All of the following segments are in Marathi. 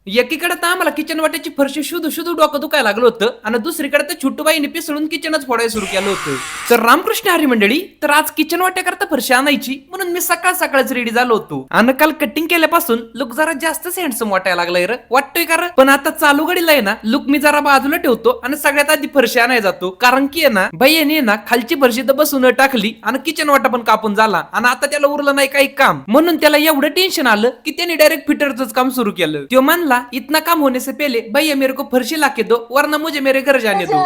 एकीकडे तर आम्हाला किचन वाट्याची फरशी शोधू शोधू डोकं दुखायला लागलं होतं आणि दुसरीकडे तर छोटूबाईने पिसळून किचनच फोडायला सुरू केलं होतं. तर रामकृष्ण हरी मंडळी, तर आज किचन वाट्याकरता फरशी आणायची म्हणून मी सकाळ सकाळच रेडी झालो होतो आणि काल कटिंग केल्यापासून लुक जरा जास्तच हँडसम वाटायला लागलाय रे, वाटतोय का रे? पण आता चालू घडीला आहे ना लुक मी जरा बाजूला ठेवतो आणि सगळ्यात आधी फरशी आणायला जातो, कारण की आहे ना भैयाने ना खालची फरशी तर बसून टाकली आणि किचन वाटा पण कापून झाला आणि आता त्याला उरलं नाही काही काम, म्हणून त्याला एवढं टेन्शन आलं की त्याने डायरेक्ट फिटरच काम सुरू केलं. तो म्हणला इतना काम होने से पहले भैया मेरे को फर्शी लाके दो वरना मुझे मेरे घर जाने दो.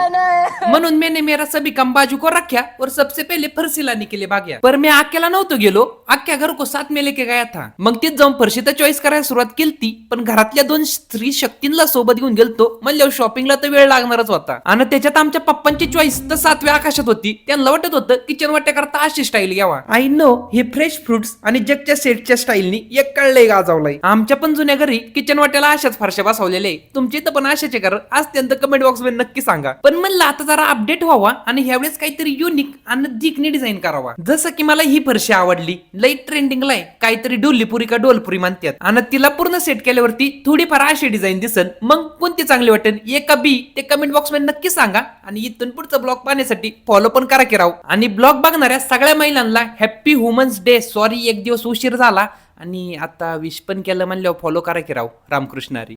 म्हणून मैंने मेरा सभी काम बाजू को रखा और सबसे पहले फरशी लाने के लिए भाग्या. पर मैं अकेला नव्हतो गेलो, अख्ख्या घर को साथ में लेके गया था. मग तीच जाऊन फरशी तर चॉईस करायला सुरुवात केली, पण घरातल्या दोन स्त्री शक्तींना सोबत घेऊन गेलतो म्हणल्यावर शॉपिंगला तर वेळ लागणारच होता. आणि त्याच्यात आमच्या पप्पांची चॉईस तर 7व्या आकाशात होती. त्यांना वाटत होतं किचन वाट्याकरता अशी स्टाईल घ्यावा. आय नो हे फ्रेश फ्रुट्स आणि जगच्या सेटच्या स्टाईलनी एक कळलंय गाजवलाय. आमच्या पण जुन्या घरी किचन वाट्याला अशाच फरशा बसवलेले. तुमचे तर पण अशाचे घर असते तर कमेंट बॉक्स मध्ये नक्की सांगा. पण म्हणलं आता जरा अपडेट व्हावा आणि ह्यावेळेस काहीतरी युनिक आणि दिकने डिझाईन करावा. जसं की मला ही फरशी आवडली, लई ट्रेंडिंगला आहे, काहीतरी डोलीपुरी का डोलपुरी म्हणतात आणि तिला पूर्ण सेट केल्यावरती थोडीफार अशी डिझाईन दिसन. मग कोणती चांगली वाटेल ए का बी ते कमेंट बॉक्स मध्ये नक्की सांगा. आणि इथून पुढचा ब्लॉग पाहण्यासाठी फॉलो पण करा की राव. आणि ब्लॉग बघणाऱ्या सगळ्या महिलांना हॅप्पी वुमन्स डे. सॉरी एक दिवस उशीर झाला आणि आता विश पण केलं म्हणल्यावर फॉलो करा की राव. रामकृष्ण हरी.